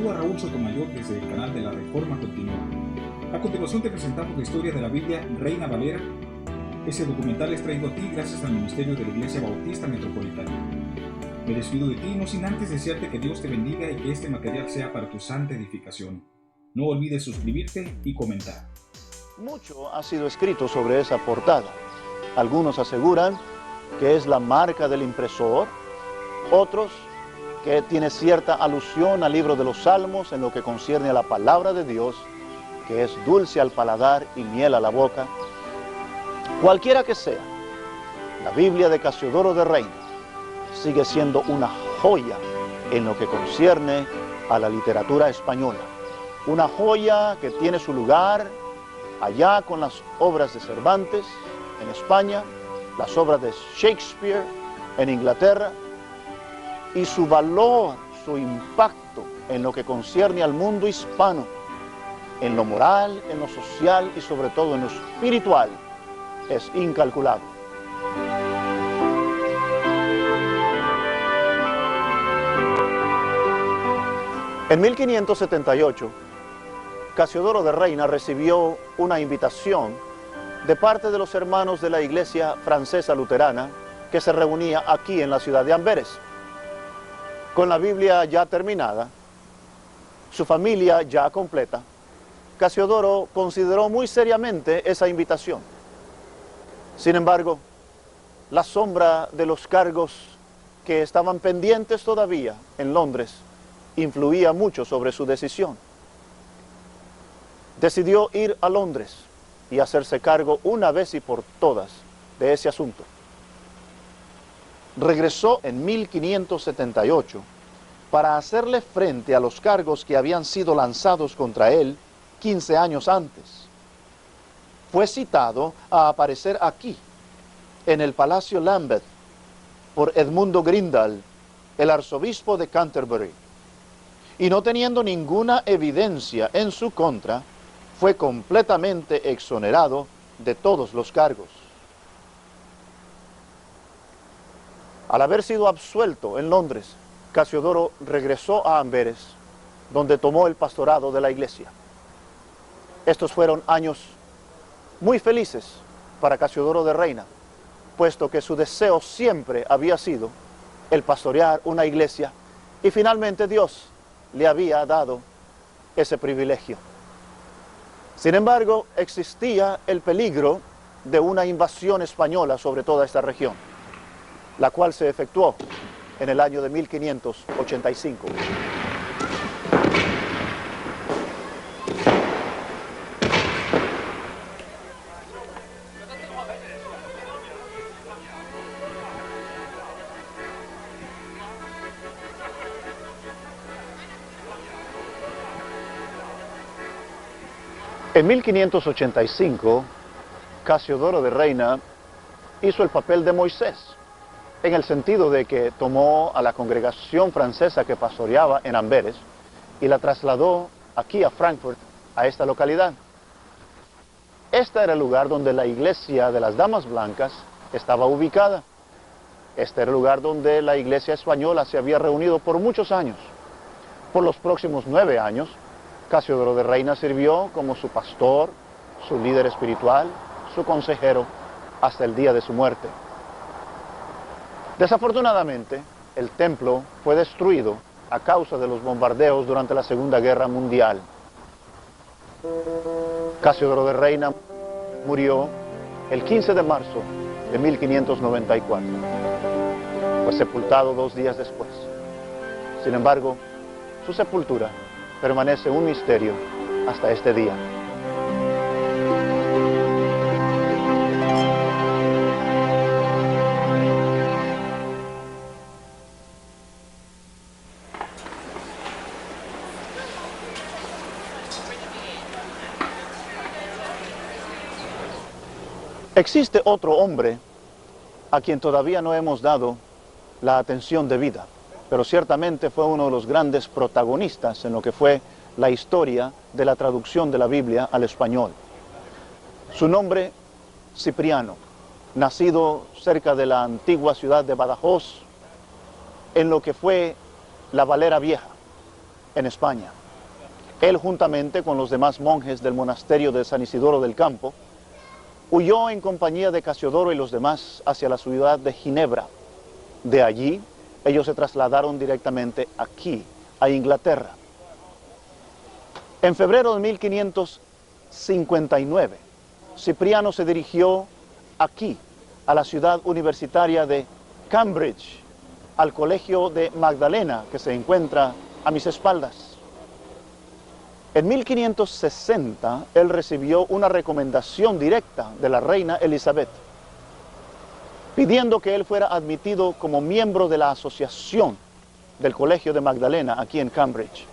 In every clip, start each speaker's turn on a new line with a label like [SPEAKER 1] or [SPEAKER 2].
[SPEAKER 1] saluda Raúl Sotomayor desde el canal de la Reforma Continua. A continuación te presentamos la historia de la Biblia Reina Valera. Ese documental es traído a ti gracias al Ministerio de la Iglesia Bautista Metropolitana. Me despido de ti, no sin antes desearte que Dios te bendiga y que este material sea para tu santa edificación. No olvides suscribirte y comentar.
[SPEAKER 2] Mucho ha sido escrito sobre esa portada. Algunos aseguran que es la marca del impresor, otros que tiene cierta alusión al libro de los Salmos en lo que concierne a la palabra de Dios, que es dulce al paladar y miel a la boca. Cualquiera que sea, la Biblia de Casiodoro de Reina sigue siendo una joya en lo que concierne a la literatura española. Una joya que tiene su lugar allá con las obras de Cervantes en España, las obras de Shakespeare en Inglaterra, y su valor, su impacto en lo que concierne al mundo hispano, en lo moral, en lo social y sobre todo en lo espiritual, es incalculable. En 1578, Casiodoro de Reina recibió una invitación de parte de los hermanos de la iglesia francesa luterana que se reunía aquí en la ciudad de Amberes. Con la Biblia ya terminada, su familia ya completa, Casiodoro consideró muy seriamente esa invitación. Sin embargo, la sombra de los cargos que estaban pendientes todavía en Londres influía mucho sobre su decisión. Decidió ir a Londres y hacerse cargo una vez y por todas de ese asunto. Regresó en 1578 para hacerle frente a los cargos que habían sido lanzados contra él 15 años antes. Fue citado a aparecer aquí, en el Palacio Lambeth, por Edmundo Grindal, el arzobispo de Canterbury. Y no teniendo ninguna evidencia en su contra, fue completamente exonerado de todos los cargos. Al haber sido absuelto en Londres, Casiodoro regresó a Amberes, donde tomó el pastorado de la iglesia. Estos fueron años muy felices para Casiodoro de Reina, puesto que su deseo siempre había sido el pastorear una iglesia, y finalmente Dios le había dado ese privilegio. Sin embargo, existía el peligro de una invasión española sobre toda esta región, la cual se efectuó en el año de 1585. En 1585, Casiodoro de Reina hizo el papel de Moisés, en el sentido de que tomó a la congregación francesa que pastoreaba en Amberes y la trasladó aquí a Frankfurt, a esta localidad. Este era el lugar donde la iglesia de las Damas Blancas estaba ubicada. Este era el lugar donde la iglesia española se había reunido por muchos años. Por los próximos 9 años, Casiodoro de Reina sirvió como su pastor, su líder espiritual, su consejero, hasta el día de su muerte. Desafortunadamente, el templo fue destruido a causa de los bombardeos durante la Segunda Guerra Mundial. Casiodoro de Reina murió el 15 de marzo de 1594. Fue sepultado 2 días después. Sin embargo, su sepultura permanece un misterio hasta este día. Existe otro hombre a quien todavía no hemos dado la atención debida, pero ciertamente fue uno de los grandes protagonistas en lo que fue la historia de la traducción de la Biblia al español. Su nombre, Cipriano, nacido cerca de la antigua ciudad de Badajoz, en lo que fue la Valera Vieja. en España. Él, juntamente con los demás monjes del monasterio de San Isidoro del Campo, huyó en compañía de Casiodoro y los demás hacia la ciudad de Ginebra. De allí, ellos se trasladaron directamente aquí, a Inglaterra. En febrero de 1559, Cipriano se dirigió aquí, a la ciudad universitaria de Cambridge, al colegio de Magdalena, que se encuentra a mis espaldas. En 1560, él recibió una recomendación directa de la reina Elizabeth, pidiendo que él fuera admitido como miembro de la asociación del colegio de Magdalena aquí en Cambridge.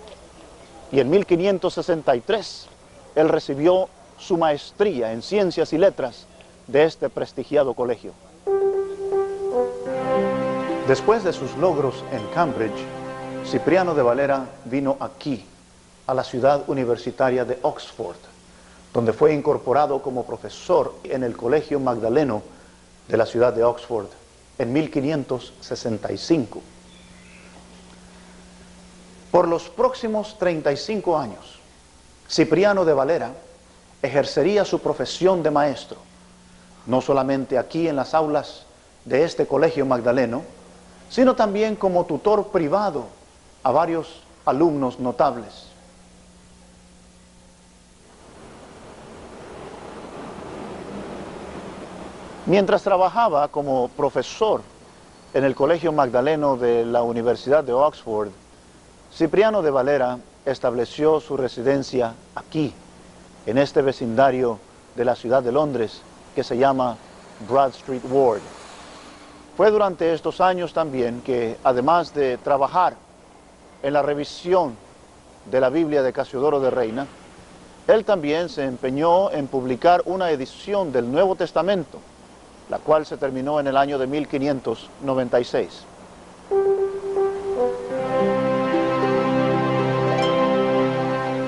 [SPEAKER 2] Y en 1563, él recibió su maestría en ciencias y letras de este prestigiado colegio. Después de sus logros en Cambridge, Cipriano de Valera vino aquí, a la ciudad universitaria de Oxford, donde fue incorporado como profesor en el Colegio Magdaleno de la ciudad de Oxford en 1565. Por los próximos 35 años, Cipriano de Valera ejercería su profesión de maestro, no solamente aquí en las aulas de este Colegio Magdaleno, sino también como tutor privado a varios alumnos notables. Mientras trabajaba como profesor en el Colegio Magdaleno de la Universidad de Oxford, Cipriano de Valera estableció su residencia aquí, en este vecindario de la ciudad de Londres, que se llama Broad Street Ward. Fue durante estos años también que, además de trabajar en la revisión de la Biblia de Casiodoro de Reina, él también se empeñó en publicar una edición del Nuevo Testamento, la cual se terminó en el año de 1596.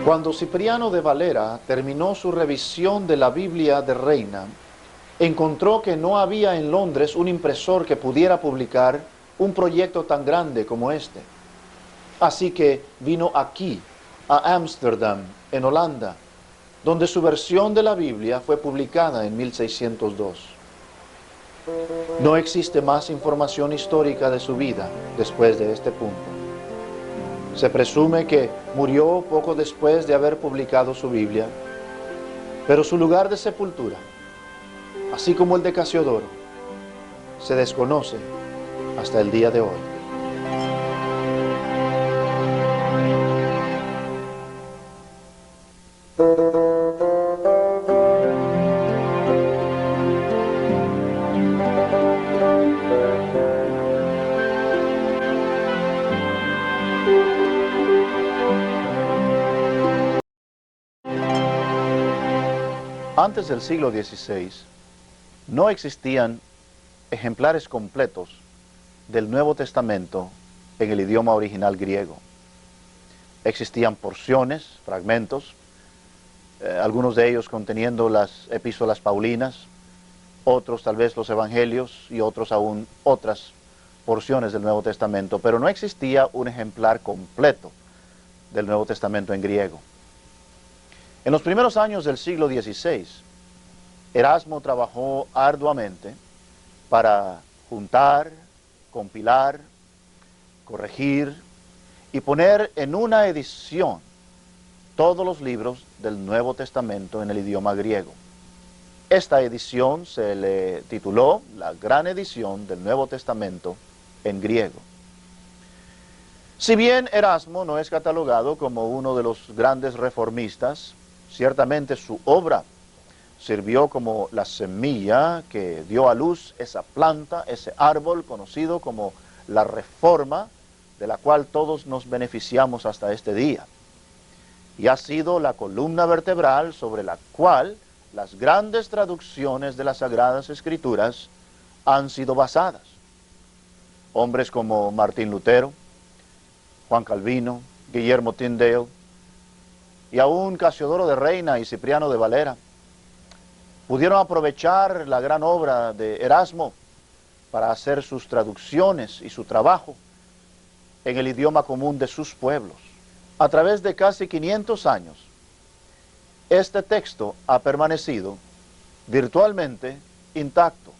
[SPEAKER 2] Cuando Cipriano de Valera terminó su revisión de la Biblia de Reina, encontró que no había en Londres un impresor que pudiera publicar un proyecto tan grande como este. Así que vino aquí, a Ámsterdam, en Holanda, donde su versión de la Biblia fue publicada en 1602. No existe más información histórica de su vida después de este punto. Se presume que murió poco después de haber publicado su Biblia, pero su lugar de sepultura, así como el de Casiodoro, se desconoce hasta el día de hoy. Antes del siglo XVI, no existían ejemplares completos del Nuevo Testamento en el idioma original griego. Existían porciones, fragmentos, algunos de ellos conteniendo las epístolas paulinas, otros tal vez los evangelios y otros aún otras porciones del Nuevo Testamento, pero no existía un ejemplar completo del Nuevo Testamento en griego. En los primeros años del siglo XVI, Erasmo trabajó arduamente para juntar, compilar, corregir y poner en una edición todos los libros del Nuevo Testamento en el idioma griego. Esta edición se le tituló la Gran Edición del Nuevo Testamento en griego. Si bien Erasmo no es catalogado como uno de los grandes reformistas, ciertamente su obra sirvió como la semilla que dio a luz esa planta, ese árbol conocido como la Reforma, de la cual todos nos beneficiamos hasta este día. Y ha sido la columna vertebral sobre la cual las grandes traducciones de las Sagradas Escrituras han sido basadas. Hombres como Martín Lutero, Juan Calvino, Guillermo Tyndale, y aún Casiodoro de Reina y Cipriano de Valera pudieron aprovechar la gran obra de Erasmo para hacer sus traducciones y su trabajo en el idioma común de sus pueblos. A través de casi 500 años, este texto ha permanecido virtualmente intacto,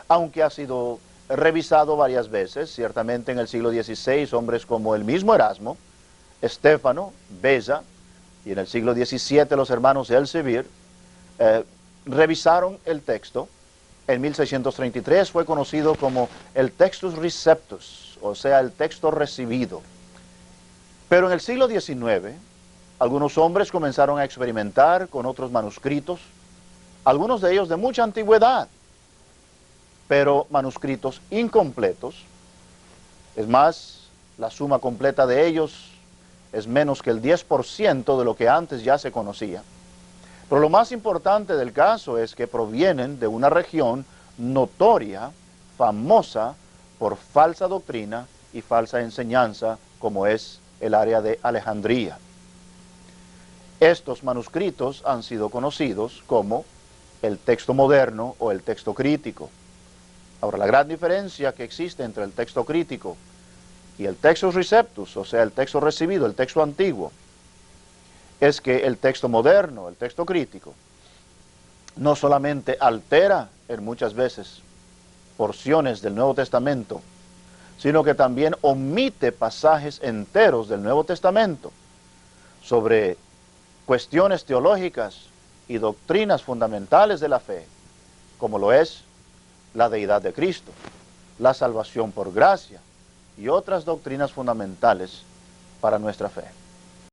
[SPEAKER 2] aunque ha sido revisado varias veces. Ciertamente en el siglo XVI, hombres como el mismo Erasmo, Estéfano, Beza, y en el siglo XVII los hermanos Elsevier revisaron el texto. En 1633 fue conocido como el Textus Receptus, o sea, el texto recibido. Pero en el siglo XIX, algunos hombres comenzaron a experimentar con otros manuscritos, algunos de ellos de mucha antigüedad, pero manuscritos incompletos. Es más, la suma completa de ellos es menos que el 10% de lo que antes ya se conocía. Pero lo más importante del caso es que provienen de una región notoria, famosa por falsa doctrina y falsa enseñanza, como es el área de Alejandría. Estos manuscritos han sido conocidos como el texto moderno o el texto crítico. Ahora, la gran diferencia que existe entre el texto crítico y el Textus Receptus, o sea, el texto recibido, el texto antiguo, es que el texto moderno, el texto crítico, no solamente altera en muchas veces porciones del Nuevo Testamento, sino que también omite pasajes enteros del Nuevo Testamento sobre cuestiones teológicas y doctrinas fundamentales de la fe, como lo es la deidad de Cristo, la salvación por gracia y otras doctrinas fundamentales para nuestra fe.